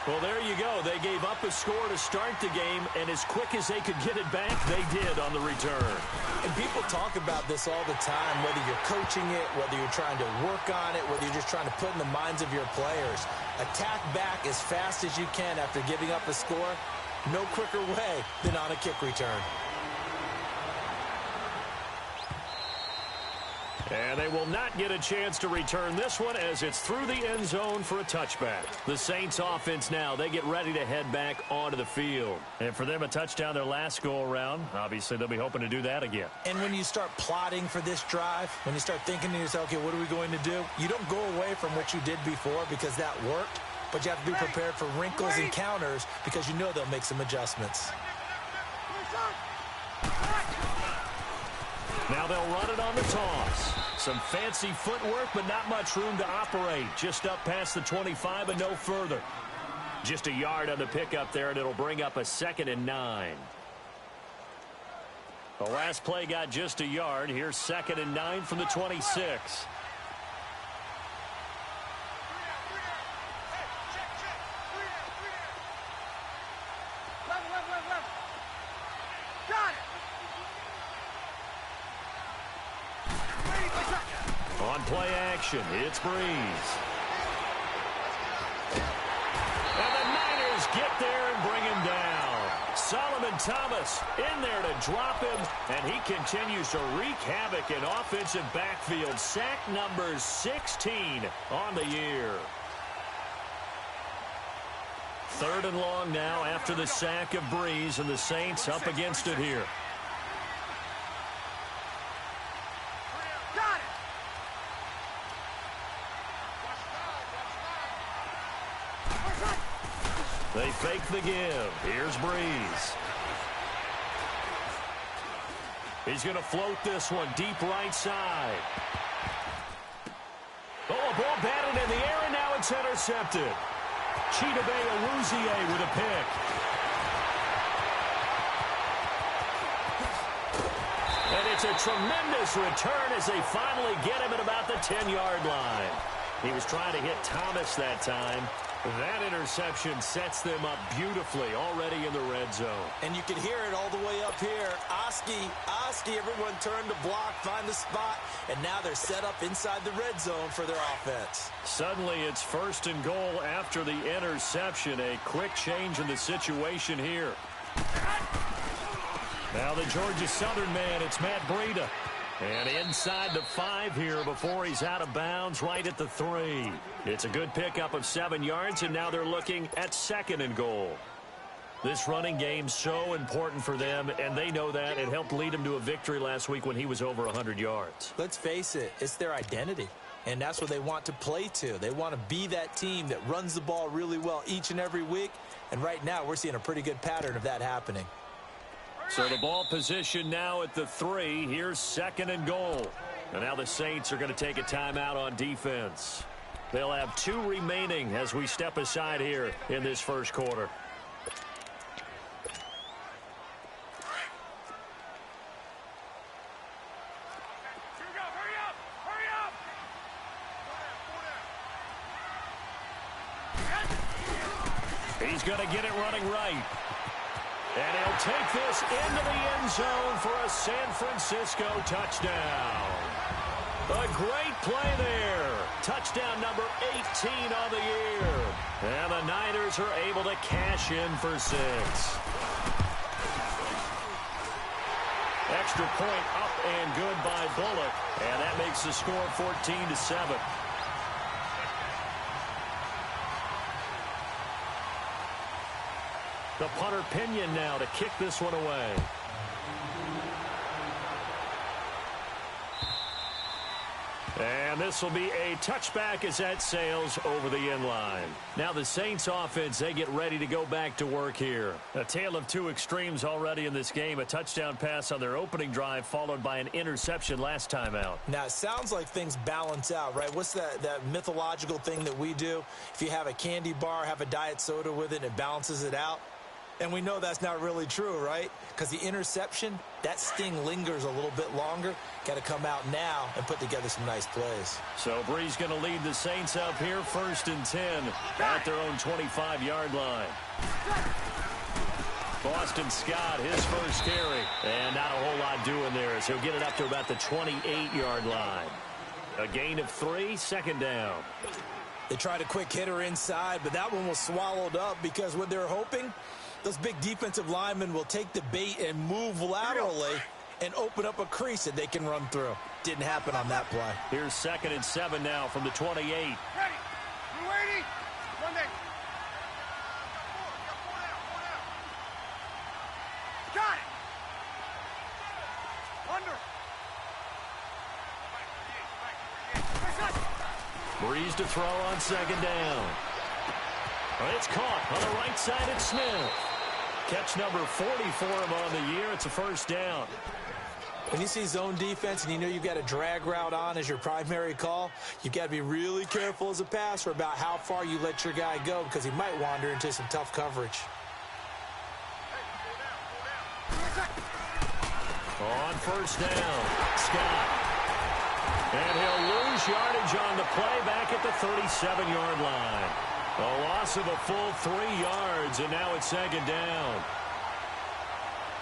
Well, there you go. They gave up a score to start the game, and as quick as they could get it back, they did on the return. And people talk about this all the time, whether you're coaching it, whether you're trying to work on it, whether you're just trying to put in the minds of your players. Attack back as fast as you can after giving up a score. No quicker way than on a kick return. And they will not get a chance to return this one as it's through the end zone for a touchback. The Saints offense now, they get ready to head back onto the field. And for them, a touchdown their last go-around. Obviously, they'll be hoping to do that again. And when you start plotting for this drive, when you start thinking to yourself, okay, what are we going to do? You don't go away from what you did before because that worked, but you have to be prepared for wrinkles and counters because you know they'll make some adjustments. Now they'll run it on the toss. Some fancy footwork, but not much room to operate. Just up past the 25 and no further. Just a yard on the pickup there, and it'll bring up a 2nd and 9. The last play got just a yard. Here's 2nd and 9 from the 26. On play action, it's Breeze. And the Niners get there and bring him down. Solomon Thomas in there to drop him, and he continues to wreak havoc in offensive backfield. Sack number 16 on the year. 3rd and long now after the sack of Breeze, and the Saints up against it here. They fake the give. Here's Breeze. He's going to float this one deep right side. Oh, a ball batted in the air, and now it's intercepted. Chidobe Awuzie with a pick. And it's a tremendous return as they finally get him at about the 10-yard line. He was trying to hit Thomas that time. That interception sets them up beautifully already in the red zone. And you can hear it all the way up here. Oski, everyone turned to block, find the spot, and now they're set up inside the red zone for their offense. Suddenly it's 1st and goal after the interception. A quick change in the situation here. Now the Georgia Southern man, it's Matt Breida. And inside the 5 here before he's out of bounds right at the 3. It's a good pickup of 7 yards, and now they're looking at 2nd and goal. This running game's so important for them, and they know that. It helped lead them to a victory last week when he was over 100 yards. Let's face it, it's their identity, and that's what they want to play to. They want to be that team that runs the ball really well each and every week, and right now we're seeing a pretty good pattern of that happening. So the ball position now at the 3. Here's 2nd and goal. And now the Saints are going to take a timeout on defense. They'll have 2 remaining as we step aside here in this first quarter. He's going to get it running right. And he'll take this into the end zone for a San Francisco touchdown. A great play there. Touchdown number 18 on the year. And the Niners are able to cash in for 6. Extra point up and good by Bullock. And that makes the score 14-7. The punter Pinion now to kick this one away. And this will be a touchback as that sails over the end line. Now the Saints offense, they get ready to go back to work here. A tale of 2 extremes already in this game. A touchdown pass on their opening drive followed by an interception last time out. Now it sounds like things balance out, right? What's that mythological thing that we do? If you have a candy bar, have a diet soda with it, and it balances it out. And we know that's not really true, right? Because the interception, that sting lingers a little bit longer. Got to come out now and put together some nice plays. So Bree's going to lead the Saints up here, 1st and 10 at their own 25-yard line. Boston Scott, his first carry. And not a whole lot doing there as he'll get it up to about the 28-yard line. A gain of 3, 2nd down. They tried a quick hitter inside, but that one was swallowed up because what they're hoping, those big defensive linemen will take the bait and move laterally and open up a crease that they can run through. Didn't happen on that play. Here's 2nd and 7 now from the 28. Ready. You ready? Monday. Got it. Under. Breeze to throw on 2nd down. It's caught on the right side. It's Smith. Catch number 40 for him on the year. It's a 1st down. When you see zone defense and you know you've got a drag route on as your primary call, you've got to be really careful as a passer about how far you let your guy go because he might wander into some tough coverage. On 1st down, Scott. And he'll lose yardage on the play back at the 37-yard line. A loss of a full 3 yards, and now it's 2nd down.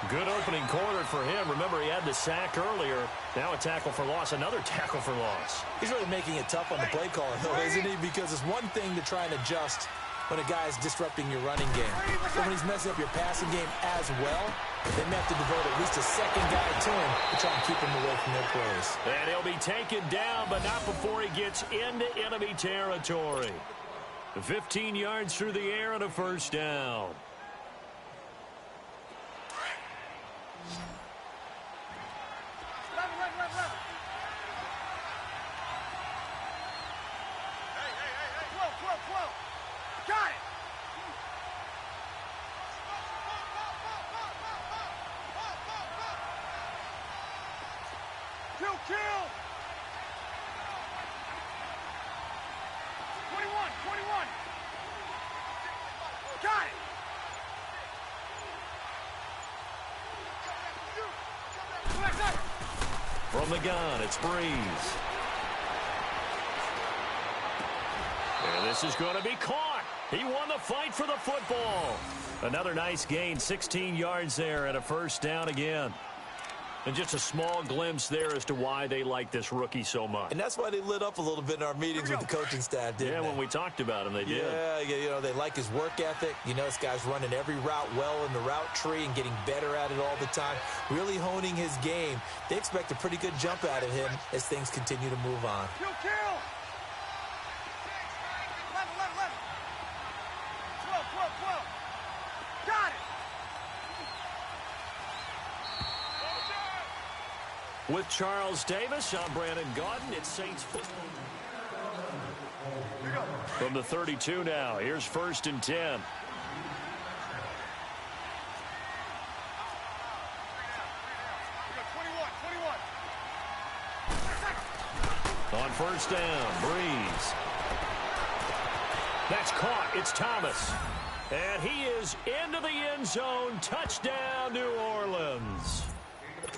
Good opening quarter for him. Remember, he had the sack earlier. Now a tackle for loss, another tackle for loss. He's really making it tough on the play caller, though, isn't he? Because it's one thing to try and adjust when a guy is disrupting your running game. But when he's messing up your passing game as well, they may have to devote at least a 2nd guy to him to try and keep him away from their plays. And he'll be taken down, but not before he gets into enemy territory. 15 yards through the air and a 1st down. Got it. Kill. 21. Got it. From the gun, it's Breeze. And this is going to be caught. He won the fight for the football. Another nice gain, 16 yards there and a 1st down again. And just a small glimpse there as to why they like this rookie so much. And that's why they lit up a little bit in our meetings with the coaching staff, didn't they? Yeah, when we talked about him, they did. Yeah, you know, they like his work ethic. You know, this guy's running every route well in the route tree and getting better at it all the time, really honing his game. They expect a pretty good jump out of him as things continue to move on. Kill. 11. 12. Got it. With Charles Davis, I'm Brandon Gaudin. It's Saints football. From the 32 now, here's 1st and 10. On 1st down, Breeze. That's caught. It's Thomas. And he is into the end zone. Touchdown, New Orleans.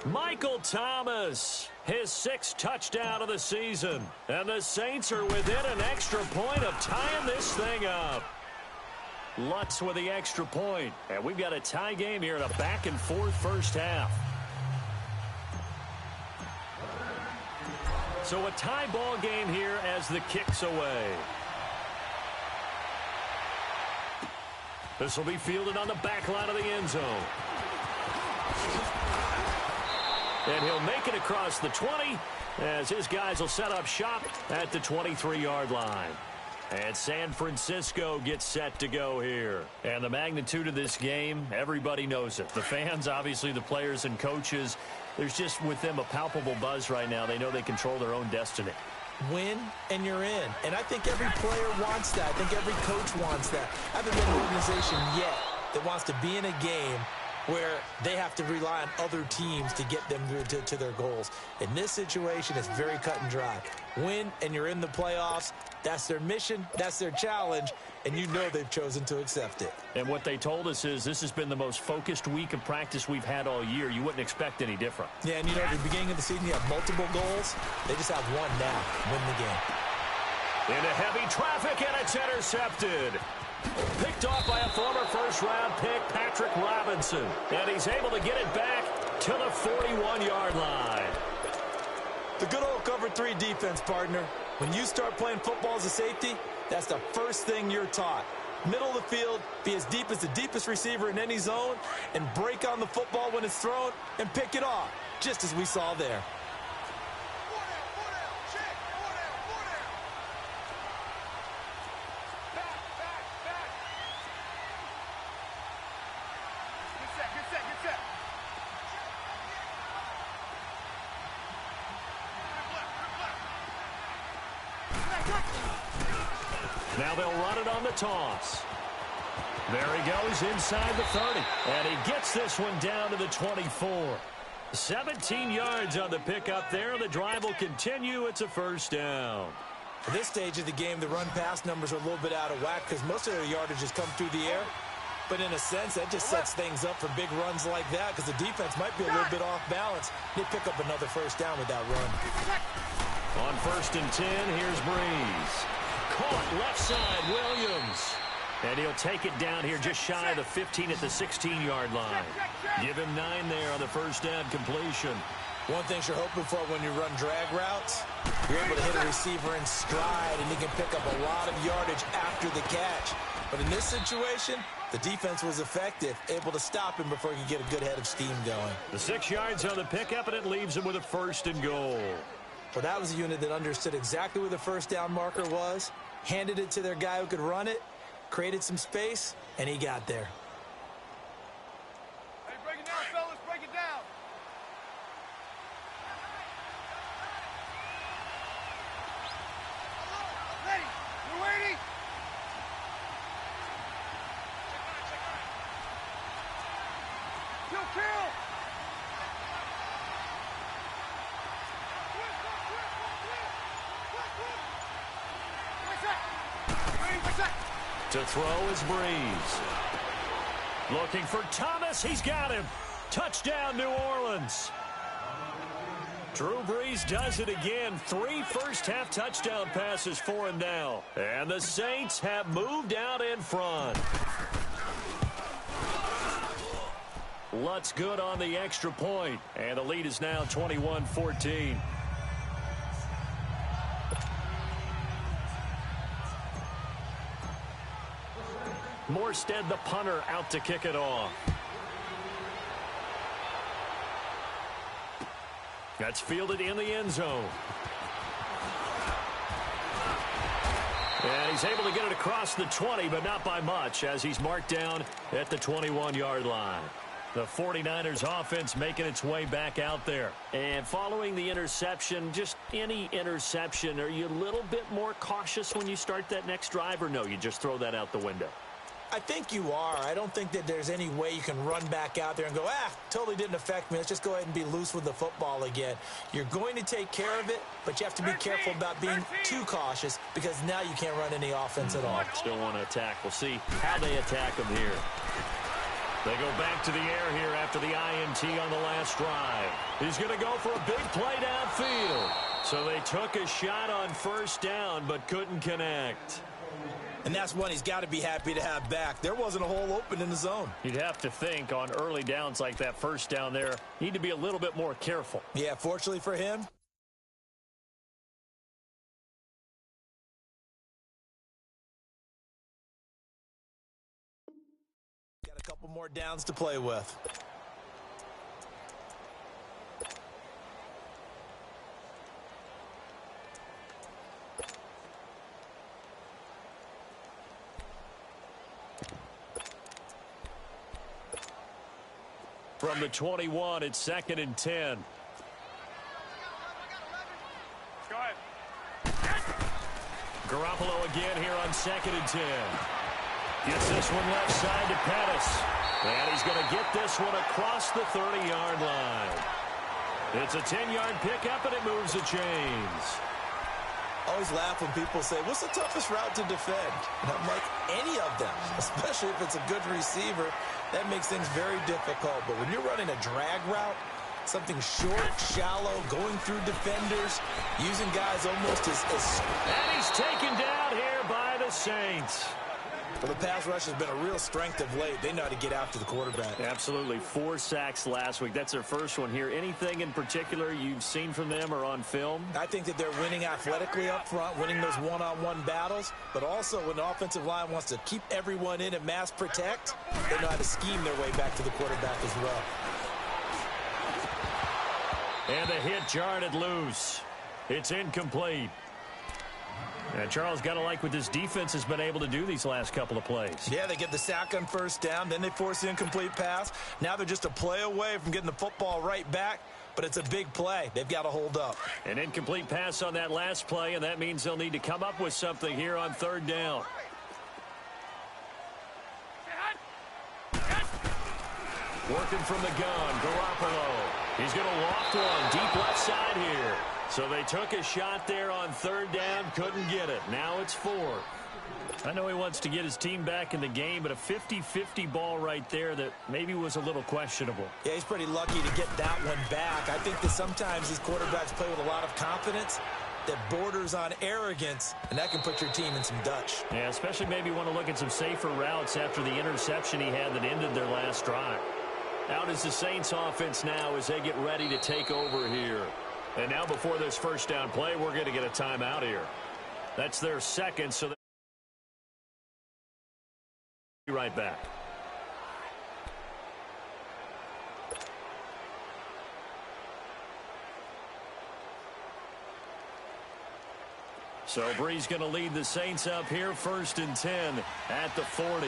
Michael Thomas, his 6th touchdown of the season. And the Saints are within an extra point of tying this thing up. Lutz with the extra point. And we've got a tie game here in a back-and-forth 1st half. So a tie ball game here as the kick's away. This will be fielded on the back line of the end zone. And he'll make it across the 20 as his guys will set up shop at the 23-yard line. And San Francisco gets set to go here. And the magnitude of this game, everybody knows it. The fans, obviously the players and coaches, there's just with them a palpable buzz right now. They know they control their own destiny. Win, and you're in. And I think every player wants that. I think every coach wants that. I haven't been an organization yet that wants to be in a game where they have to rely on other teams to get them to their goals. In this situation, it's very cut and dry. Win, and you're in the playoffs. That's their mission. That's their challenge. And you know they've chosen to accept it. And what they told us is this has been the most focused week of practice we've had all year. You wouldn't expect any different. Yeah, and you know, at the beginning of the season, you have multiple goals. They just have one now. Win the game. Into heavy traffic, and it's intercepted. Picked off by a former first-round pick, Patrick Robinson. And he's able to get it back to the 41-yard line. The good old cover 3 defense, partner. When you start playing football as a safety, that's the first thing you're taught. Middle of the field, be as deep as the deepest receiver in any zone, and break on the football when it's thrown and pick it off, just as we saw there. Now they'll run it on the toss. There he goes inside the 30. And he gets this one down to the 24. 17 yards on the pickup there. The drive will continue. It's a first down. At this stage of the game, the run-pass numbers are a little bit out of whack because most of their yardage has come through the air. But in a sense, that just sets things up for big runs like that because the defense might be a little bit off balance. They pick up another first down with that run. On 1st and 10, here's Breeze. Caught left side, Williams. And he'll take it down here just shy of the 15 at the 16-yard line. Give him 9 there on the first down completion. One thing you're hoping for when you run drag routes, you're able to hit a receiver in stride, and he can pick up a lot of yardage after the catch. But in this situation, the defense was effective, able to stop him before he could get a good head of steam going. The 6 yards on the pickup, and it leaves him with a 1st and goal. Well, that was a unit that understood exactly where the first down marker was, handed it to their guy who could run it, created some space, and he got there. Hey, break it down, fellas. Break it down. Ready. We're waiting. Kill. To throw is Breeze. Looking for Thomas. He's got him. Touchdown, New Orleans. Drew Brees does it again. 3 first-half touchdown passes for him now. And the Saints have moved out in front. Lutz good on the extra point. And the lead is now 21-14. Morstead, the punter, out to kick it off. That's fielded in the end zone. And he's able to get it across the 20, but not by much, as he's marked down at the 21-yard line. The 49ers offense making its way back out there. And following the interception, just any interception, are you a little bit more cautious when you start that next drive, or no, you just throw that out the window? I think you are. I don't think that there's any way you can run back out there and go, totally didn't affect me. Let's just go ahead and be loose with the football again. You're going to take care of it, but you have to be careful about being too cautious because now you can't run any offense at all. Still want to attack. We'll see how they attack them here. They go back to the air here after the INT on the last drive. He's going to go for a big play downfield. So they took a shot on first down but couldn't connect. And that's one he's got to be happy to have back. There wasn't a hole open in the zone. You'd have to think on early downs like that first down there, you need to be a little bit more careful. Yeah, fortunately for him, got a couple more downs to play with. From the 21, it's 2nd and 10. Go ahead. Garoppolo again here on 2nd and 10. Gets this one left side to Pettis. And he's going to get this one across the 30-yard line. It's a 10-yard pickup, and it moves the chains. I always laugh when people say, what's the toughest route to defend? And I'm like, any of them, especially if it's a good receiver. That makes things very difficult. But when you're running a drag route, something short, shallow, going through defenders, using guys almost as... And he's taken down here by the Saints. Well, the pass rush has been a real strength of late. They know how to get after the quarterback. Absolutely. 4 sacks last week. That's their first one here. Anything in particular you've seen from them or on film? I think that they're winning athletically up front, winning those one-on-one battles, but also when the offensive line wants to keep everyone in and mass protect, they know how to scheme their way back to the quarterback as well. And the hit jarred it loose. It's incomplete. And Charles, got to like what this defense has been able to do these last couple of plays. Yeah, they get the sack on first down, then they force the incomplete pass. Now they're just a play away from getting the football right back, but it's a big play. They've got to hold up. An incomplete pass on that last play, and that means they'll need to come up with something here on 3rd down. Working from the gun, Garoppolo. He's going to loft one deep left side here. So they took a shot there on 3rd down, couldn't get it. Now it's 4. I know he wants to get his team back in the game, but a 50-50 ball right there that maybe was a little questionable. Yeah, he's pretty lucky to get that one back. I think that sometimes these quarterbacks play with a lot of confidence that borders on arrogance, and that can put your team in some Dutch. Yeah, especially maybe want to look at some safer routes after the interception he had that ended their last drive. Out is the Saints offense now as they get ready to take over here. And now before this first down play, we're going to get a timeout here. That's their second, so they'll be right back. So Bree's going to lead the Saints up here, 1st and 10 at the 40.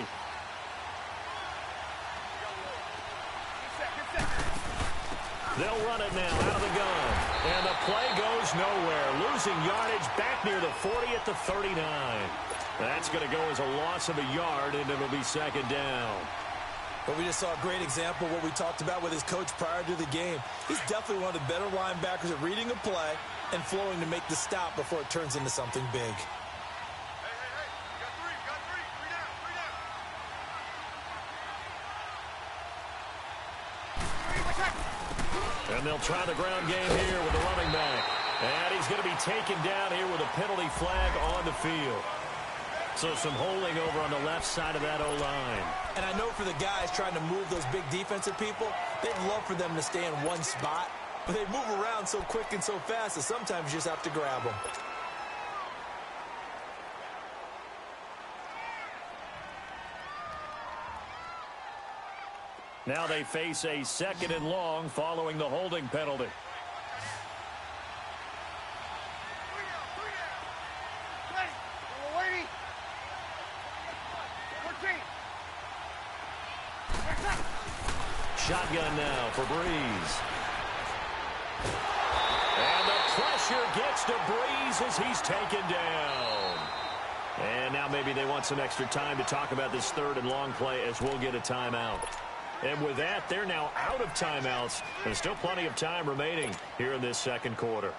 They'll run it now out of the gun. And the play goes nowhere. Losing yardage back near the 40 at the 39. That's going to go as a loss of a yard, and it'll be 2nd down. But we just saw a great example of what we talked about with his coach prior to the game. He's definitely one of the better linebackers at reading a play and flowing to make the stop before it turns into something big. And they'll try the ground game here with the running back. And he's going to be taken down here with a penalty flag on the field. So some holding over on the left side of that O-line. And I know for the guys trying to move those big defensive people, they'd love for them to stay in one spot. But they move around so quick and so fast that sometimes you just have to grab them. Now they face a 2nd and long following the holding penalty. Shotgun now for Breeze. And the pressure gets to Breeze as he's taken down. And now maybe they want some extra time to talk about this 3rd and long play as we'll get a timeout. And with that, they're now out of timeouts. There's still plenty of time remaining here in this 2nd quarter.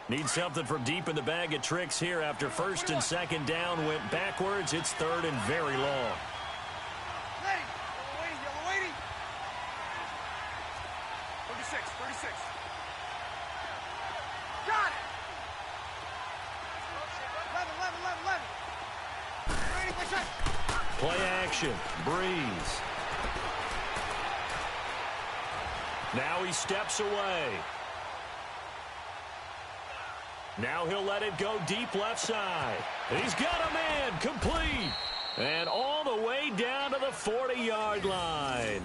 Need something from deep in the bag of tricks here after 1st and 2nd down went backwards. It's 3rd and very long. Yellow waiting. 36. Got it. 11. Play action. Breeze. Now he steps away. Now he'll let it go deep left side. He's got a man complete. And all the way down to the 40-yard line.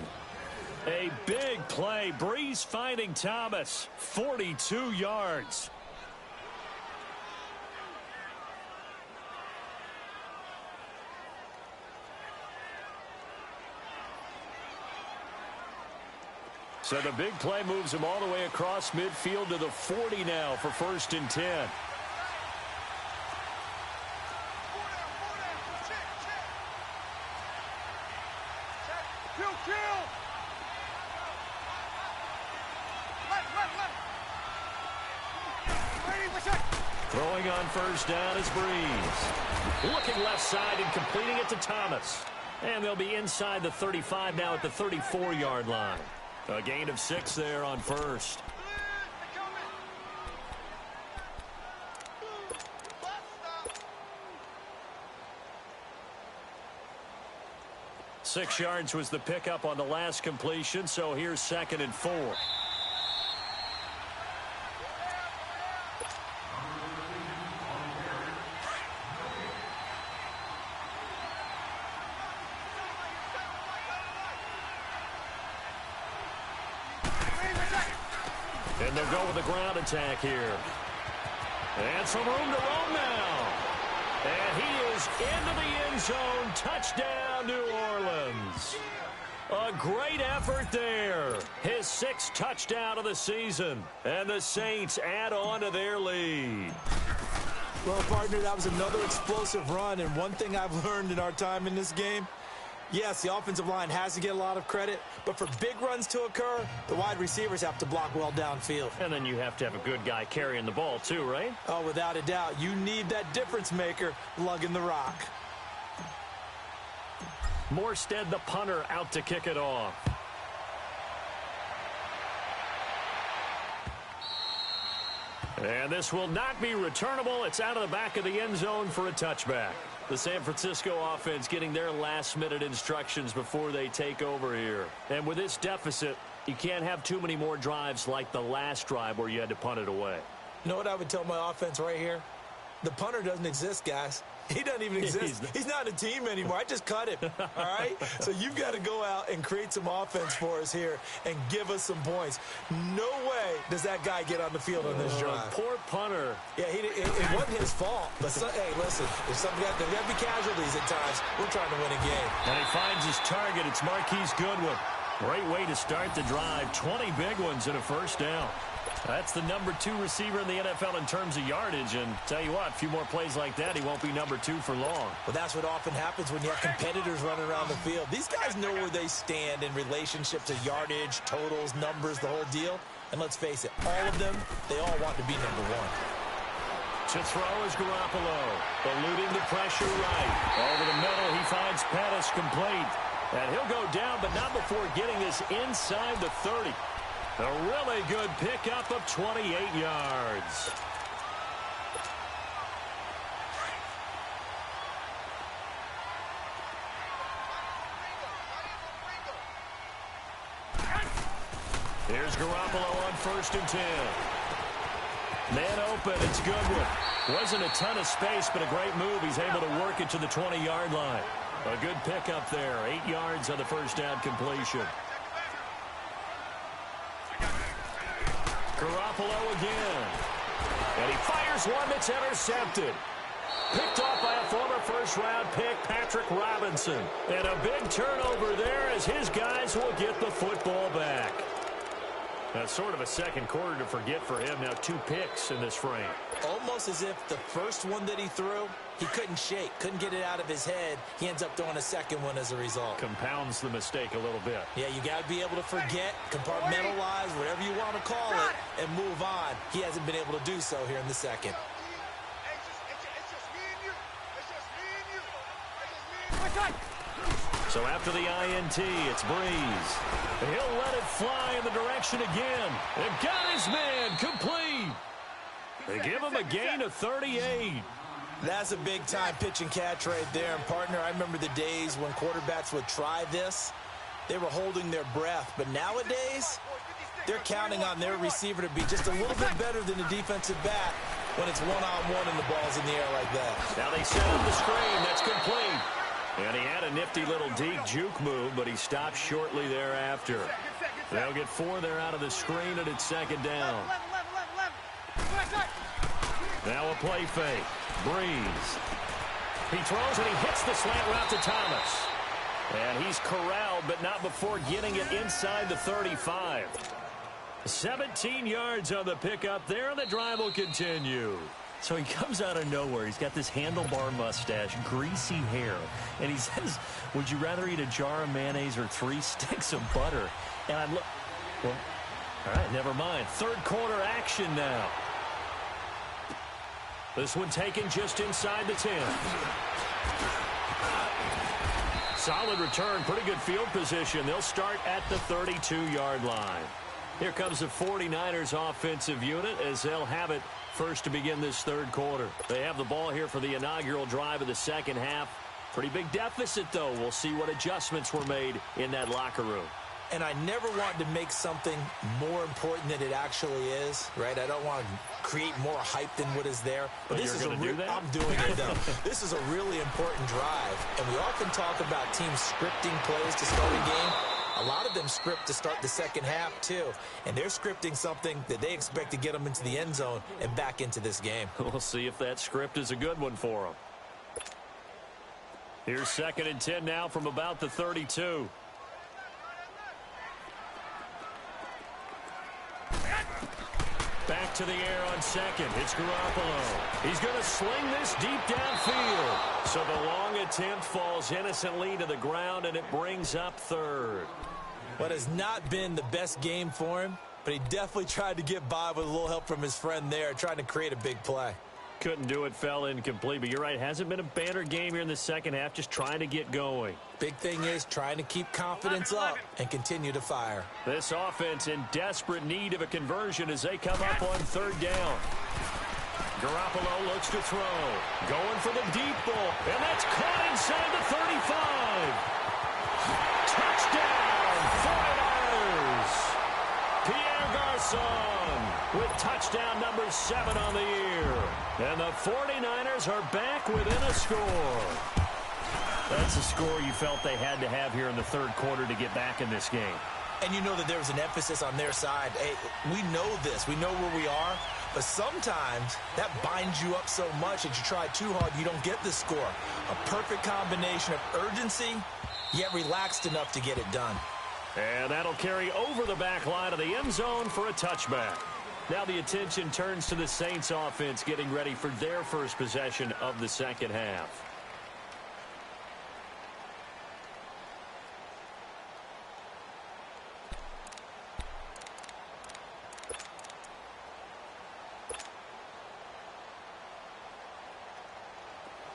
A big play. Breeze finding Thomas. 42 yards. So the big play moves him all the way across midfield to the 40 now for 1st and 10. Throwing on first down is Breeze. Looking left side and completing it to Thomas. And they'll be inside the 35 now at the 34-yard line. A gain of 6 there on first. Six yards was the pickup on the last completion, so here's 2nd and 4. And they'll go with the ground attack here. And some room to roam now. And he is into the end zone. Touchdown, New Orleans. A great effort there. His 6th touchdown of the season. And the Saints add on to their lead. Well, partner, that was another explosive run. And one thing I've learned in our time in this game, yes, the offensive line has to get a lot of credit, but for big runs to occur, the wide receivers have to block well downfield. And then you have to have a good guy carrying the ball too, right? Oh, without a doubt. You need that difference maker lugging the rock. Morstead, the punter, out to kick it off. And this will not be returnable. It's out of the back of the end zone for a touchback. The San Francisco offense getting their last-minute instructions before they take over here. And with this deficit, you can't have too many more drives like the last drive where you had to punt it away. You know what I would tell my offense right here? The punter doesn't exist, guys. He doesn't even exist. He's not a team anymore. I just cut him, all right? So you've got to go out and create some offense for us here and give us some points. No way does that guy get on the field on this drive. Poor punter. Yeah, it wasn't his fault. But, hey, listen, if something there's got to be casualties at times. We're trying to win a game. And he finds his target. It's Marquise Goodwin. Great way to start the drive. 20 big ones and a first down. That's the number 2 receiver in the NFL in terms of yardage. And tell you what, a few more plays like that, he won't be number 2 for long. Well, that's what often happens when you have competitors running around the field. These guys know where they stand in relationship to yardage, totals, numbers, the whole deal. And let's face it, all of them, they all want to be number 1. To throw is Garoppolo. Eluding the pressure right. Over the middle, he finds Pettis complete. And he'll go down, but not before getting this inside the 30. A really good pickup of 28 yards. Here's Garoppolo on 1st and 10. Man open, it's Goodwin. Wasn't a ton of space, but a great move. He's able to work it to the 20-yard line. A good pickup there. 8 yards on the first down completion. Garoppolo again. And he fires one that's intercepted. Picked off by a former first-round pick, Patrick Robinson. And a big turnover there as his guys will get the football back. That's sort of a second quarter to forget for him. Now 2 picks in this frame. Almost as if the first one that he threw, he couldn't shake, couldn't get it out of his head. He ends up throwing a second one as a result. Compounds the mistake a little bit. Yeah, you got to be able to forget, compartmentalize, whatever you want to call it, and move on. He hasn't been able to do so here in the second. So after the INT, it's Breeze. He'll let it fly in the direction again. And got his man complete. They give him a gain of 38. That's a big-time pitch and catch right there. And, partner, I remember the days when quarterbacks would try this. They were holding their breath. But nowadays, they're counting on their receiver to be just a little bit better than the defensive back when it's one-on-one and the ball's in the air like that. Now they set up the screen. That's complete. And he had a nifty little deep juke move, but he stopped shortly thereafter. They'll get 4 there out of the screen, and it's 2nd down. Now a play fake. Breeze. He throws, and he hits the slant route to Thomas. And he's corralled, but not before getting it inside the 35. 17 yards on the pickup there, and the drive will continue. So he comes out of nowhere. He's got this handlebar mustache, greasy hair. And he says, would you rather eat a jar of mayonnaise or 3 sticks of butter? And I'm well, all right, never mind. 3rd quarter action now. This one taken just inside the 10. Solid return, pretty good field position. They'll start at the 32-yard line. Here comes the 49ers offensive unit as they'll have it first to begin this third quarter. They have the ball here for the inaugural drive of the second half. Pretty big deficit, though. We'll see what adjustments were made in that locker room. And I never want to make something more important than it actually is, right? I don't want to create more hype than what is there. But this is do that? I'm doing it, though. This is a really important drive. And we often talk about teams scripting plays to start a game. A lot of them script to start the second half, too. And they're scripting something that they expect to get them into the end zone and back into this game. We'll see if that script is a good one for them. Here's 2nd and 10 now from about the 32. Back to the air on second. It's Garoppolo. He's going to sling this deep downfield. So the long attempt falls innocently to the ground, and it brings up third. What has not been the best game for him, but he definitely tried to get by with a little help from his friend there, trying to create a big play. Couldn't do it, fell incomplete, but you're right. Hasn't been a banner game here in the second half, just trying to get going. Big thing is trying to keep confidence up and continue to fire. This offense in desperate need of a conversion as they come up on third down. Garoppolo looks to throw. Going for the deep ball, and that's caught inside the 35. Touchdown, 49ers. Pierre Garçon with touchdown number 7 on the year. And the 49ers are back within a score. That's a score you felt they had to have here in the third quarter to get back in this game. And you know that there was an emphasis on their side. Hey, we know this. We know where we are. But sometimes that binds you up so much that you try too hard, you don't get the score. A perfect combination of urgency, yet relaxed enough to get it done. And that'll carry over the back line of the end zone for a touchback. Now the attention turns to the Saints offense getting ready for their first possession of the second half.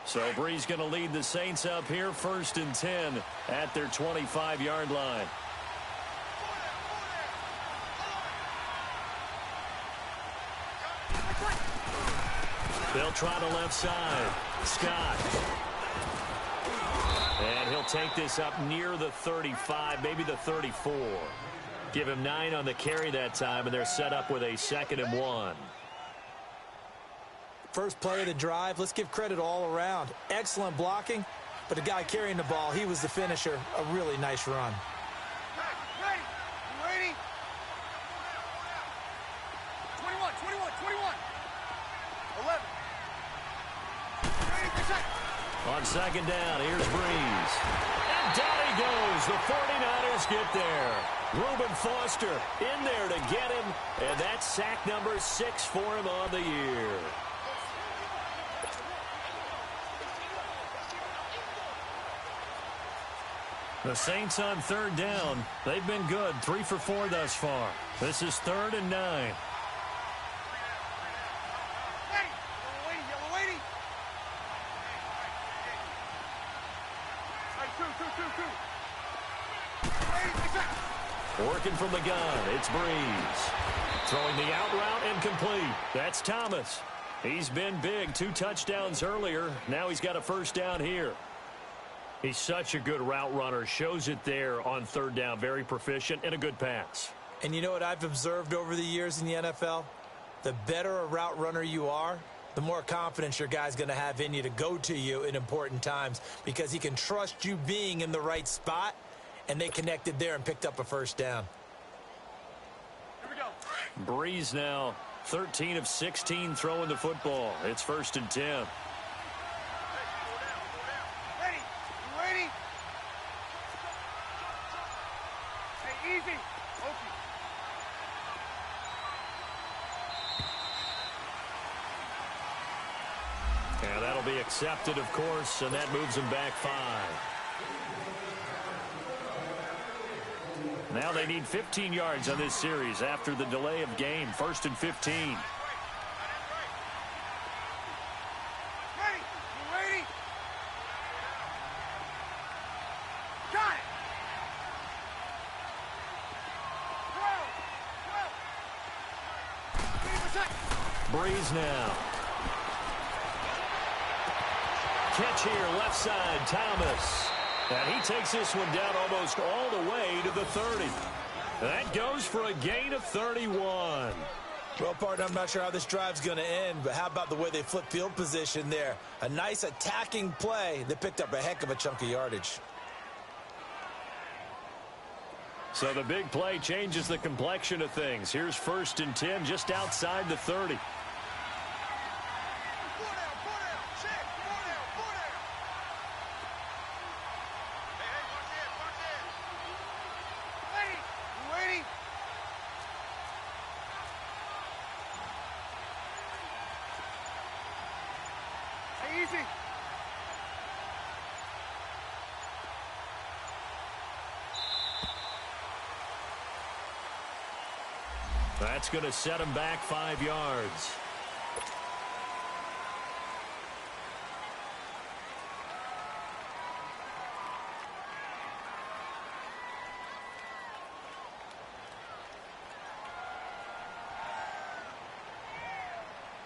So Bree's going to lead the Saints up here, 1st and 10 at their 25-yard line. They'll try the left side. Scott. And he'll take this up near the 35, maybe the 34. Give him 9 on the carry that time, and they're set up with a 2nd and 1. First play of the drive, let's give credit all around. Excellent blocking, but the guy carrying the ball, he was the finisher. A really nice run. Ready. You ready? 21, 21, 21. 11. Ready, set. On 2nd down, here's Breeze. And down he goes. The 49ers get there. Reuben Foster in there to get him, and that's sack number 6 for him on the year. The Saints on 3rd down. They've been good, 3 for 4 thus far. This is 3rd and 9. Yellow lady. Working from the gun, it's Breeze. Throwing the out route incomplete. That's Thomas. He's been big, 2 touchdowns earlier. Now he's got a first down here. He's such a good route runner. Shows it there on 3rd down. Very proficient and a good pass. And you know what I've observed over the years in the NFL? The better a route runner you are, the more confidence your guy's going to have in you to go to you in important times because he can trust you being in the right spot, and they connected there and picked up a first down. Here we go. Breeze now 13 of 16 throwing the football. It's 1st and 10. Ready. You ready? Hey, easy. Okay. And that'll be accepted, of course, and that moves him back 5. Now they need 15 yards on this series after the delay of game. 1st and 15. Breeze now. Catch here, left side, Thomas. And he takes this one down almost all the way to the 30. That goes for a gain of 31. Well, partner, I'm not sure how this drive's going to end, but how about the way they flip field position there? A nice attacking play that picked up a heck of a chunk of yardage. So the big play changes the complexion of things. Here's 1st and 10 just outside the 30. Easy. That's going to set him back 5 yards.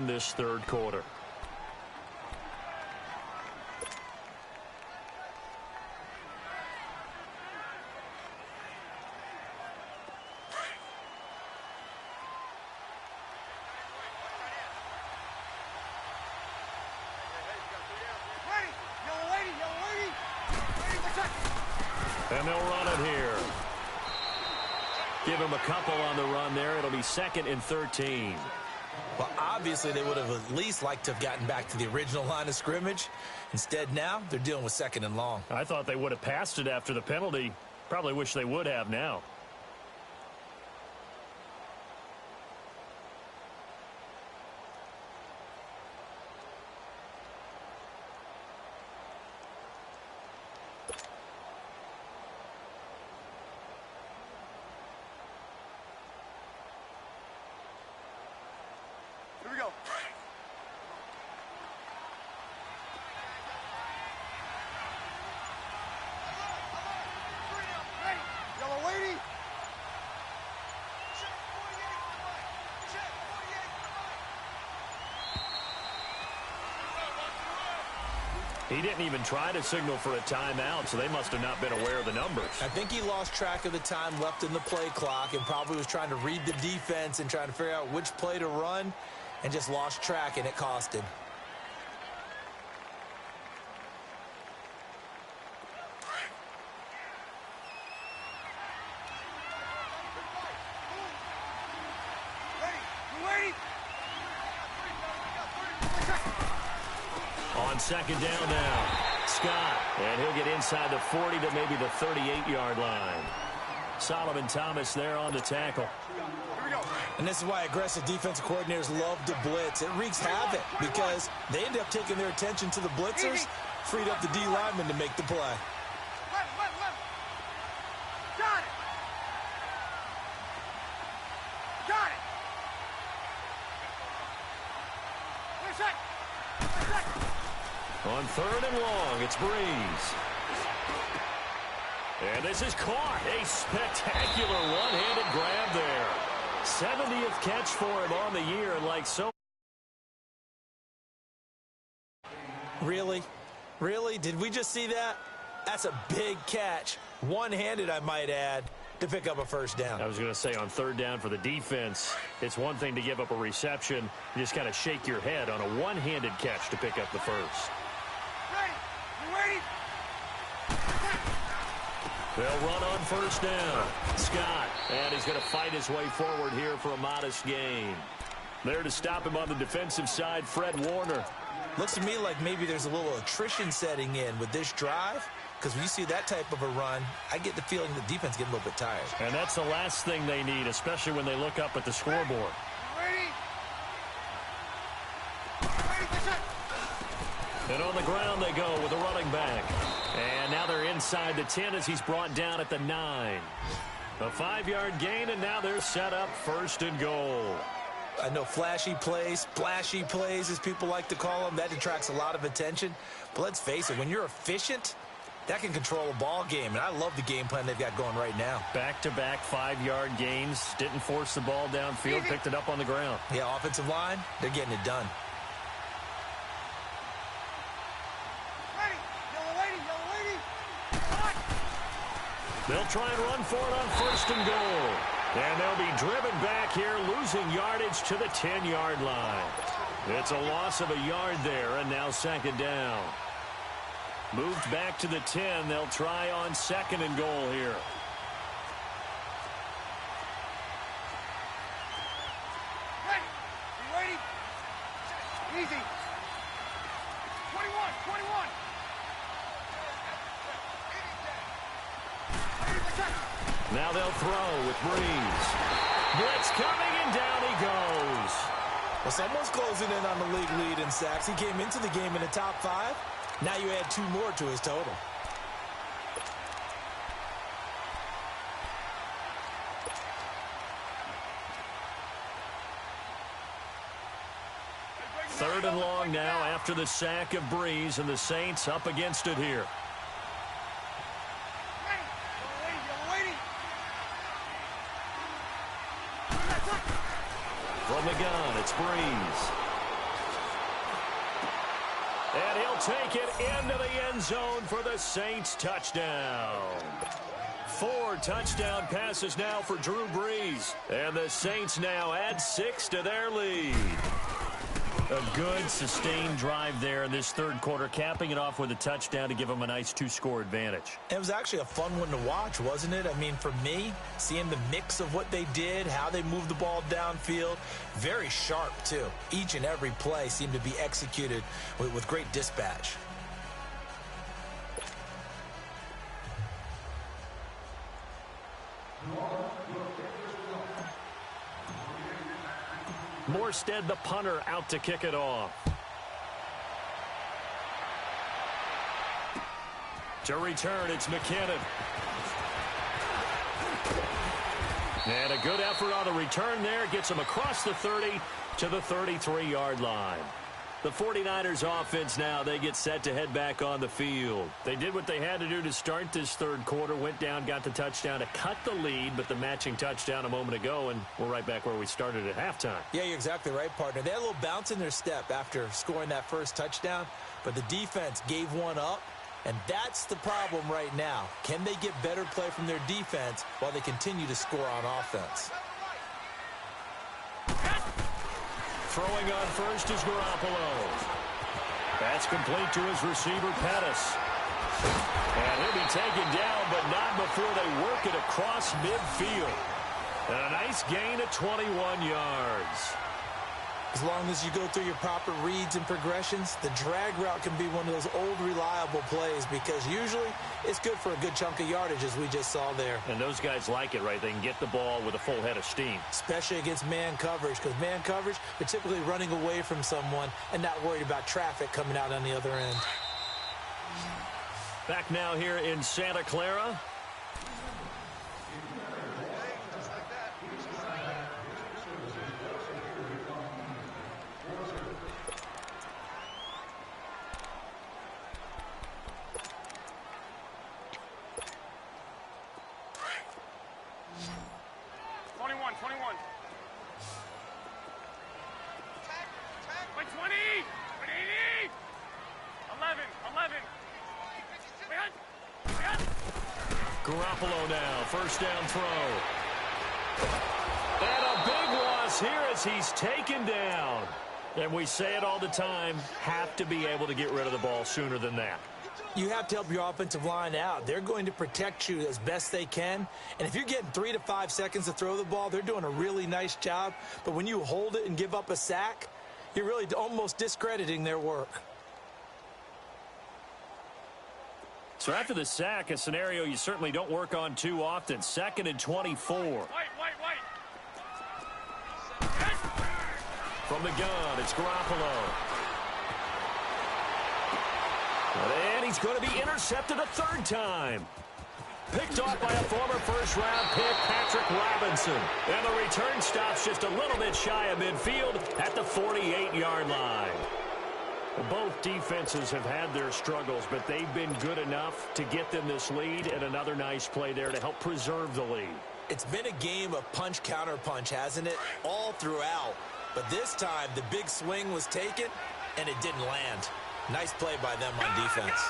This 3rd quarter. And they'll run it here. Give him a couple on the run there. It'll be 2nd and 13. Well, obviously they would have at least liked to have gotten back to the original line of scrimmage. Instead, now they're dealing with 2nd and long. I thought they would have passed it after the penalty. Probably wish they would have now. Here we go. Ready. Yellow lady. Check 48. Check 48. He didn't even try to signal for a timeout, so they must have not been aware of the numbers. I think he lost track of the time left in the play clock and probably was trying to read the defense and trying to figure out which play to run and just lost track, and it cost him. On 2nd down now, Scott. And he'll get inside the 40 to maybe the 38-yard line. Solomon Thomas there on the tackle. And this is why aggressive defensive coordinators love to blitz. It wreaks havoc because they end up taking their attention to the blitzers, freed up the D lineman to make the play. Left. Got it. Got it. Wait a sec. On 3rd and long, it's Breeze. And this is caught. A spectacular one-handed grab there. 70th catch for him on the year, and like so. Really? Really? Did we just see that? That's a big catch. One-handed, I might add, to pick up a 1st down. I was going to say on 3rd down for the defense, it's one thing to give up a reception. You just kind of shake your head on a one-handed catch to pick up the 1st. Ready. You ready? They'll run on 1st down. Scott, and he's going to fight his way forward here for a modest gain. There to stop him on the defensive side, Fred Warner. Looks to me like maybe there's a little attrition setting in with this drive, because when you see that type of a run, I get the feeling the defense getting a little bit tired. And that's the last thing they need, especially when they look up at the scoreboard. Ready? And on the ground they go with a running back. And now they're inside the 10 as he's brought down at the 9. A 5-yard gain, and now they're set up 1st and goal. I know flashy plays, splashy plays, as people like to call them, that attracts a lot of attention. But let's face it, when you're efficient, That can control a ball game, and I love the game plan they've got going right now. Back-to-back 5-yard gains. Didn't force the ball downfield. Picked it up on the ground. Yeah, offensive line, they're getting it done. They'll try and run for it on 1st and goal. And they'll be driven back here, losing yardage to the 10-yard line. It's a loss of a yard there, and now 2nd down. Moved back to the 10. They'll try on 2nd and goal here. Ready. You ready? Easy. 21. Now they'll throw with Breeze. Blitz coming, and down he goes. Well, someone's closing in on the league lead in sacks. He came into the game in the top 5. Now you add 2 more to his total. Third and long now after the sack of Breeze, and the Saints up against it here. From the gun, it's Breeze. And he'll take it into the end zone for the Saints touchdown. 4 touchdown passes now for Drew Brees. And the Saints now add 6 to their lead. A good, sustained drive there in this 3rd quarter, capping it off with a touchdown to give them a nice 2-score advantage. It was actually a fun one to watch, wasn't it? I mean, for me, seeing the mix of what they did, how they moved the ball downfield, very sharp, too. Each and every play seemed to be executed with great dispatch. Morstead, the punter, out to kick it off. To return, it's McKinnon. And a good effort on the return there. Gets him across the 30 to the 33-yard line. The 49ers offense now, they get set to head back on the field. They did what they had to do to start this 3rd quarter. Went down, got the touchdown to cut the lead, but the matching touchdown a moment ago, and we're right back where we started at halftime. Yeah, you're exactly right, partner. They had a little bounce in their step after scoring that first touchdown, but the defense gave one up, and that's the problem right now. Can they get better play from their defense while they continue to score on offense? Throwing on first is Garoppolo. That's complete to his receiver, Pettis. And he'll be taken down, but not before they work it across midfield. And a nice gain of 21 yards. As long as you go through your proper reads and progressions, the drag route can be one of those old reliable plays because usually it's good for a good chunk of yardage, as we just saw there. And those guys like it, right? They can get the ball with a full head of steam. Especially against man coverage, because man coverage, they're typically running away from someone and not worried about traffic coming out on the other end. Back now here in Santa Clara. Garoppolo now, first down throw. And a big loss here as he's taken down. And we say it all the time, have to be able to get rid of the ball sooner than that. You have to help your offensive line out. They're going to protect you as best they can. And if you're getting 3 to 5 seconds to throw the ball, they're doing a really nice job. But when you hold it and give up a sack, you're really almost discrediting their work. So after the sack, a scenario you certainly don't work on too often. 2nd and 24. From the gun, it's Garoppolo. And he's going to be intercepted a 3rd time. Picked off by a former first-round pick, Patrick Robinson. And the return stops just a little bit shy of midfield at the 48-yard line. Both defenses have had their struggles, but they've been good enough to get them this lead, and another nice play there to help preserve the lead. It's been a game of punch-counter-punch, hasn't it? All throughout. But this time, the big swing was taken, and it didn't land. Nice play by them on defense.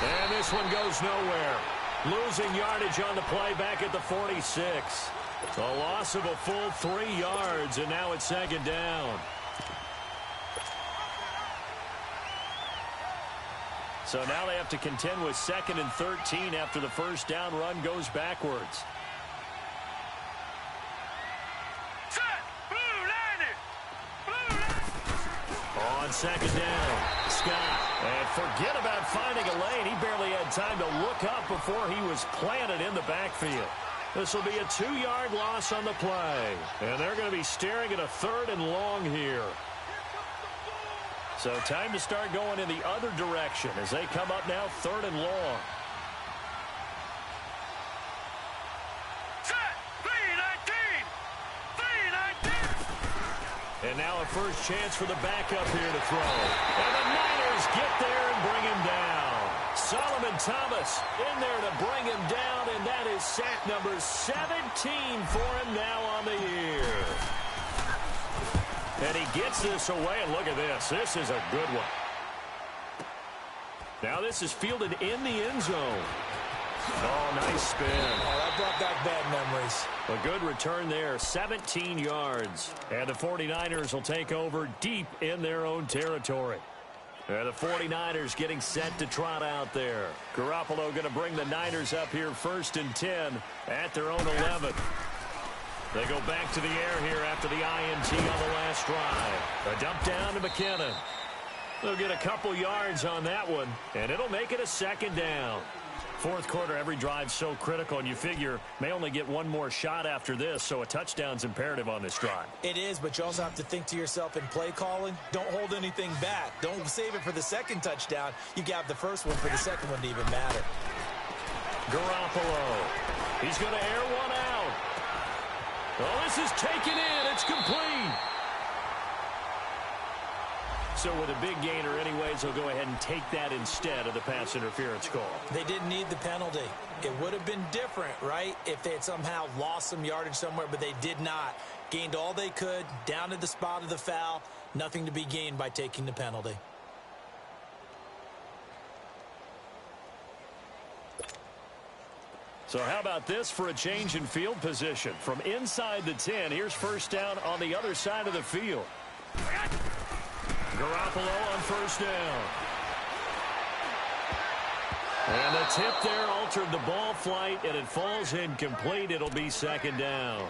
And this one goes nowhere. Losing yardage on the play back at the 46. A loss of a full 3 yards, and now it's second down. So now they have to contend with 2nd and 13 after the first down run goes backwards. On second down, Scott. And forget about finding a lane. He barely had time to look up before he was planted in the backfield. This will be a 2-yard loss on the play. And they're going to be staring at a 3rd and long here. So time to start going in the other direction as they come up now 3rd and long. And now a first chance for the backup here to throw. And the Niners get there and bring him down. Solomon Thomas in there to bring him down, and that is sack number 17 for him now on the year. And he gets this away, and look at this. This is a good one. Now this is fielded in the end zone. Oh, nice spin. Oh, that brought back bad memories. A good return there, 17 yards. And the 49ers will take over deep in their own territory. And the 49ers getting set to trot out there. Garoppolo going to bring the Niners up here 1st and 10 at their own 11. They go back to the air here after the INT on the last drive. A dump down to McKinnon. They'll get a couple yards on that one, and it'll make it a 2nd down. 4th quarter, every drive so critical, and you figure may only get one more shot after this, so a touchdown's imperative on this drive. It is, but you also have to think to yourself in play calling, don't hold anything back. Don't save it for the 2nd touchdown. You got the first one for the 2nd one to even matter. Garoppolo. He's going to air one out. Oh, this is taken in. It's complete. So with a big gainer anyways, they'll go ahead and take that instead of the pass interference call. They didn't need the penalty. It would have been different, right, if they had somehow lost some yardage somewhere, but they did not. Gained all they could, down to the spot of the foul. Nothing to be gained by taking the penalty. So how about this for a change in field position? From inside the 10, here's first down on the other side of the field. Garoppolo on first down. And the tip there altered the ball flight, and it falls incomplete. It'll be 2nd down.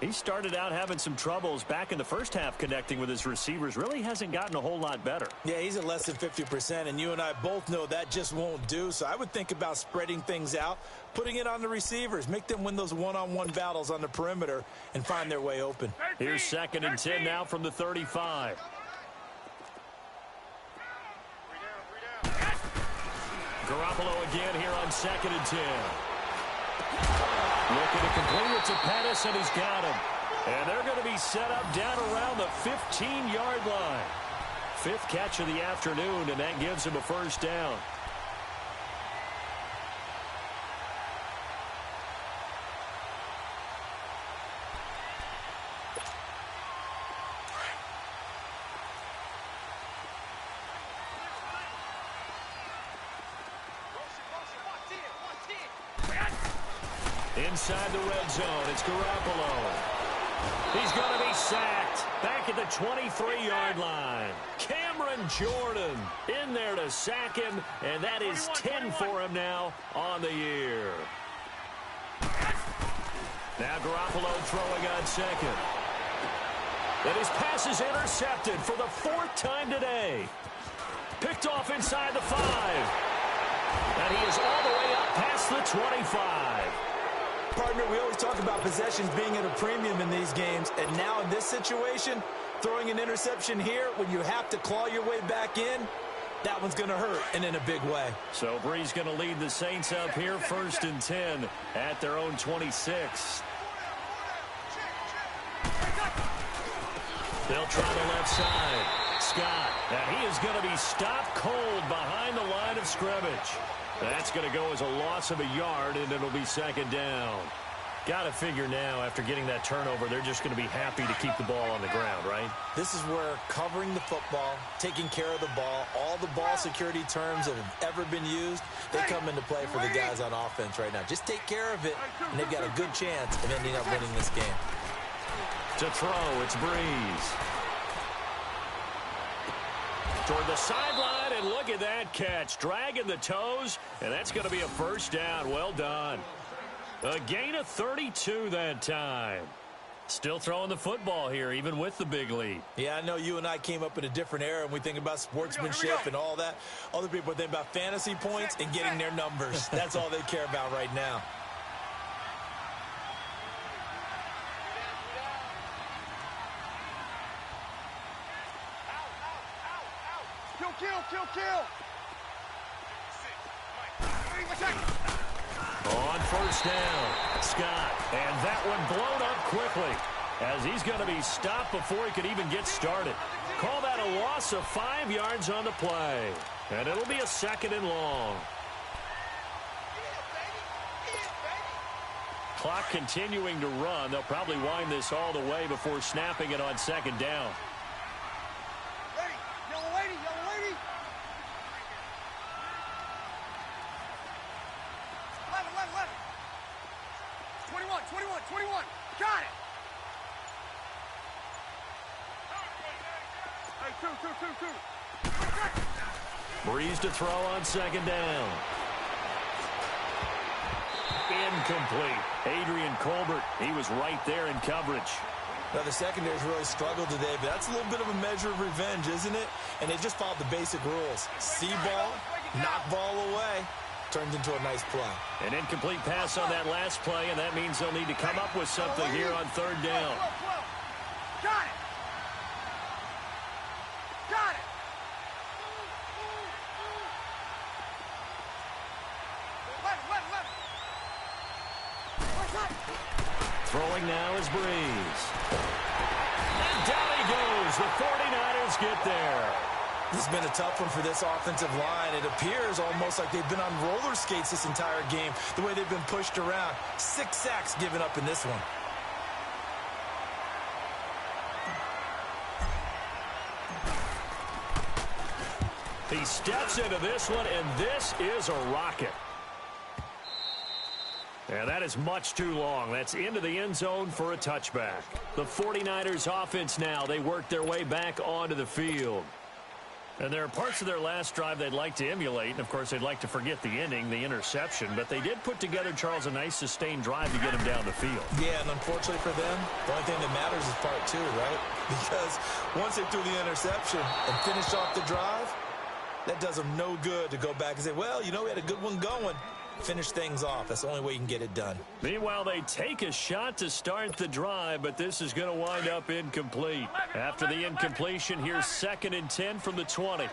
He started out having some troubles back in the first half connecting with his receivers. Really hasn't gotten a whole lot better. Yeah, he's at less than 50%, and you and I both know that just won't do. So I would think about spreading things out, putting it on the receivers, make them win those one-on-one battles on the perimeter and find their way open. Here's 2nd and 10 now from the 35. Garoppolo again here on 2nd and 10. Looking to complete it to Pettis, and he's got him. And they're going to be set up down around the 15-yard line. 5th catch of the afternoon, and that gives him a first down. Inside the red zone, it's Garoppolo. He's going to be sacked back at the 23-yard line. Cameron Jordan in there to sack him, and that is 10 for him now on the year. Now Garoppolo throwing on 2nd. And his pass is intercepted for the 4th time today. Picked off inside the 5. And he is all the way up past the 25. Partner, we always talk about possessions being at a premium in these games, and now in this situation, throwing an interception here when you have to claw your way back in, that one's going to hurt, and in a big way. So Bree's going to lead the Saints up here 1st and 10 at their own 26. They'll try the left side. Scott, and he is going to be stopped cold behind the line of scrimmage. That's going to go as a loss of a yard, and it'll be second down. Got to figure now, after getting that turnover, they're just going to be happy to keep the ball on the ground, right? This is where covering the football, taking care of the ball, all the ball security terms that have ever been used, they come into play for the guys on offense right now. Just take care of it, and they've got a good chance of ending up winning this game. To throw, it's Breeze. Toward the sideline, and look at that catch. Dragging the toes, and that's going to be a first down. Well done. A gain of 32 that time. Still throwing the football here, even with the big lead. Yeah, I know you and I came up in a different era, and we think about sportsmanship and all that. Other people think about fantasy points and getting their numbers. That's all they care about right now. Kill. On first down, Scott. And that one blown up quickly as he's going to be stopped before he could even get started. Call that a loss of 5 yards on the play. And it'll be a second and long. Clock continuing to run. They'll probably wind this all the way before snapping it on second down. Yellow lady. 21. Got it. Hey, two. Breeze to throw on second down. Incomplete. Adrian Colbert, he was right there in coverage. Now, the secondary's really struggled today, but that's a little bit of a measure of revenge, isn't it? And they just followed the basic rules. See ball, knock ball away. Turned into a nice play. An incomplete pass on that last play, and that means they'll need to come up with something here on third down. Got it. Throwing now is Breeze. And down he goes. The 49ers get there. This has been a tough one for this offensive line. It appears almost like they've been on roller skates this entire game, the way they've been pushed around. 6 sacks given up in this one. He steps into this one, and this is a rocket. And that is much too long. That's into the end zone for a touchback. The 49ers offense now, they work their way back onto the field. And there are parts of their last drive they'd like to emulate. And, of course, they'd like to forget the ending, the interception. But they did put together, Charles, a nice sustained drive to get him down the field. Yeah, and unfortunately for them, the only thing that matters is part 2, right? Because once they threw the interception and finished off the drive, that does them no good to go back and say, well, you know, we had a good one going. Finish things off. That's the only way you can get it done. Meanwhile, they take a shot to start the drive, but this is going to wind up incomplete. After the incompletion, here's 2nd and 10 from the 20.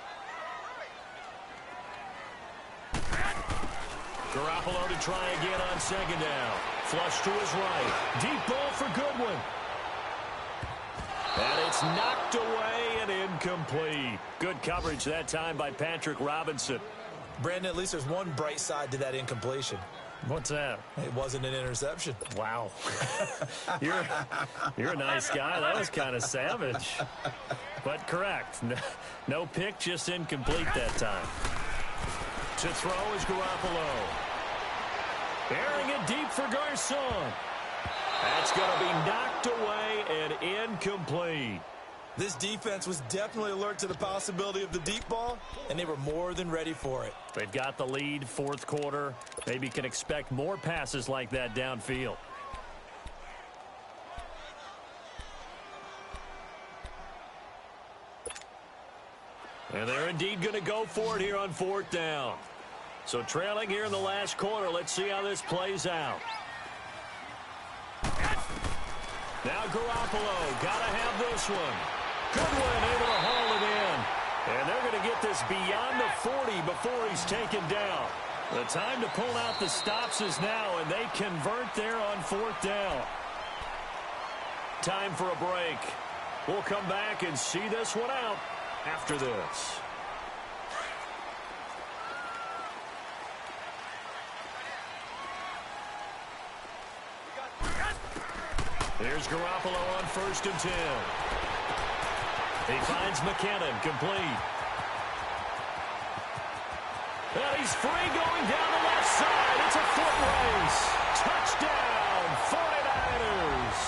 Garoppolo to try again on second down. Flush to his right. Deep ball for Goodwin. And it's knocked away and incomplete. Good coverage that time by Patrick Robinson. Brandon, at least there's one bright side to that incompletion. What's that? It wasn't an interception. Wow. You're a nice guy. That was kind of savage. But correct. No pick, just incomplete that time. To throw is Garoppolo. Airing it deep for Garcon. That's going to be knocked away and incomplete. This defense was definitely alert to the possibility of the deep ball, and they were more than ready for it. They've got the lead, 4th quarter. Maybe can expect more passes like that downfield. And they're indeed going to go for it here on 4th down. So trailing here in the last quarter. Let's see how this plays out. Now Garoppolo, got to have this one. Goodwin able to haul it in. And they're going to get this beyond the 40 before he's taken down. The time to pull out the stops is now, and they convert there on 4th down. Time for a break. We'll come back and see this one out after this. Here's Garoppolo on 1st and 10. He finds McKinnon, complete. And he's free going down the left side. It's a foot race. Touchdown, 49ers.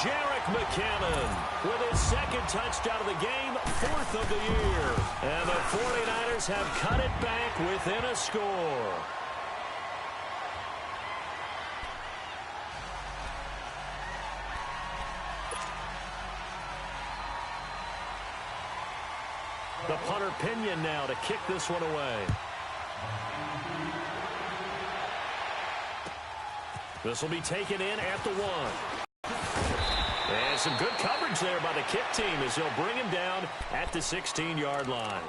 Jerick McKinnon with his 2nd touchdown of the game, 4th of the year. And the 49ers have cut it back within a score. The punter Pinion now to kick this one away. This will be taken in at the 1. And some good coverage there by the kick team as they'll bring him down at the 16-yard line.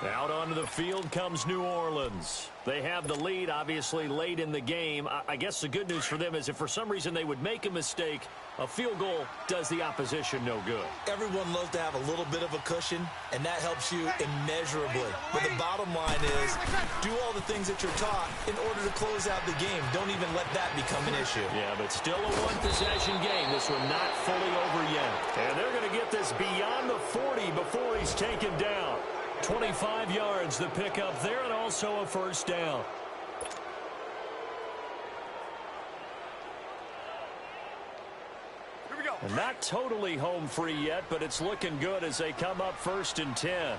Out onto the field comes New Orleans. They have the lead, obviously, late in the game. I guess the good news for them is if for some reason they would make a mistake, a field goal does the opposition no good. Everyone loves to have a little bit of a cushion, and that helps you immeasurably. But the bottom line is, do all the things that you're taught in order to close out the game. Don't even let that become an issue. Yeah, but still a one-possession game. This one not fully over yet. And they're going to get this beyond the 40 before he's taken down. 25 yards the pickup there, and also a 1st down. Here we go. And not totally home free yet, but it's looking good as they come up 1st and 10.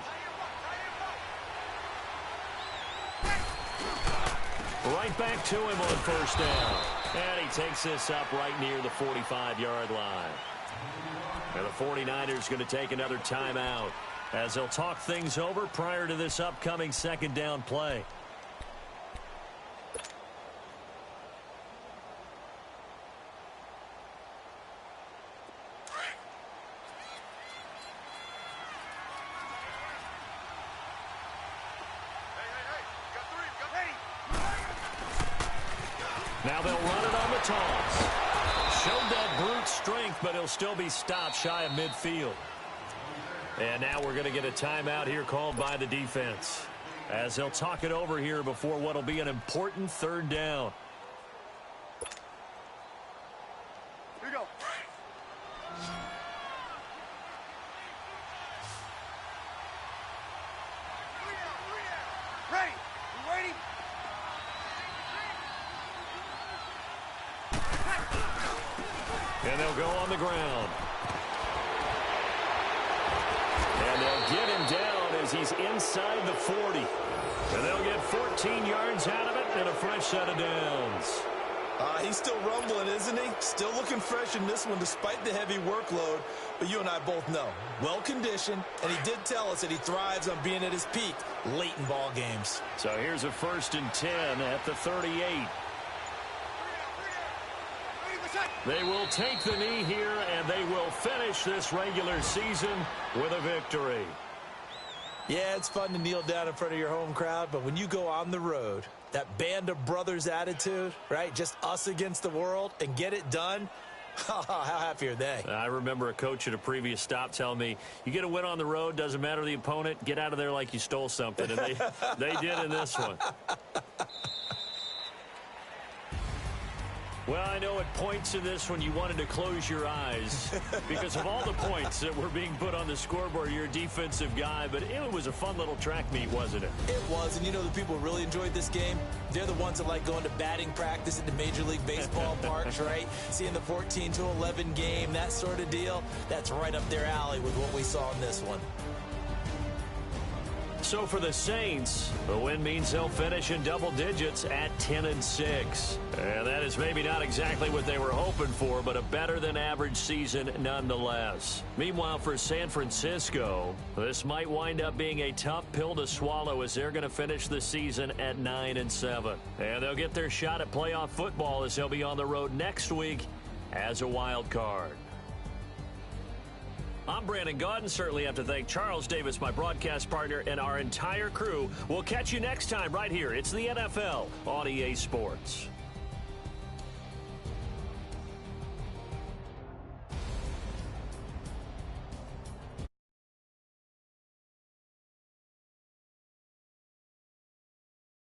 Right back to him on 1st down. And he takes this up right near the 45-yard line. And the 49ers going to take another timeout as they'll talk things over prior to this upcoming 2nd down play. Now they'll run it on the toss. Showed that brute strength, but he'll still be stopped shy of midfield. And now we're going to get a timeout here called by the defense as they'll talk it over here before what will be an important 3rd down. Here we go. Ready. You waiting? And they'll go on the ground. And they'll get him down as he's inside the 40. And they'll get 14 yards out of it and a fresh set of downs. He's still rumbling, isn't he? Still looking fresh in this one despite the heavy workload. But you and I both know, well-conditioned, and he did tell us that he thrives on being at his peak late in ball games. So here's a 1st and 10 at the 38. They will take the knee here, and they will finish this regular season with a victory. Yeah, it's fun to kneel down in front of your home crowd, but when you go on the road, that band of brothers attitude, right, just us against the world, and get it done, how happy are they? I remember a coach at a previous stop telling me, you get a win on the road, doesn't matter the opponent, get out of there like you stole something, and they did in this one. Well, I know at points in this one you wanted to close your eyes because of all the points that were being put on the scoreboard. You're a defensive guy, but it was a fun little track meet, wasn't it? It was, and you know the people who really enjoyed this game? They're the ones that like going to batting practice at the Major League Baseball parks, right? Seeing the 14-11 game, that sort of deal. That's right up their alley with what we saw in this one. So for the Saints, the win means they'll finish in double digits at 10-6. And that is maybe not exactly what they were hoping for, but a better than average season nonetheless. Meanwhile, for San Francisco, this might wind up being a tough pill to swallow as they're going to finish the season at 9-7. And they'll get their shot at playoff football as they'll be on the road next week as a wild card. I'm Brandon Gaudin. Certainly have to thank Charles Davis, my broadcast partner, and our entire crew. We'll catch you next time right here. It's the NFL on EA Sports.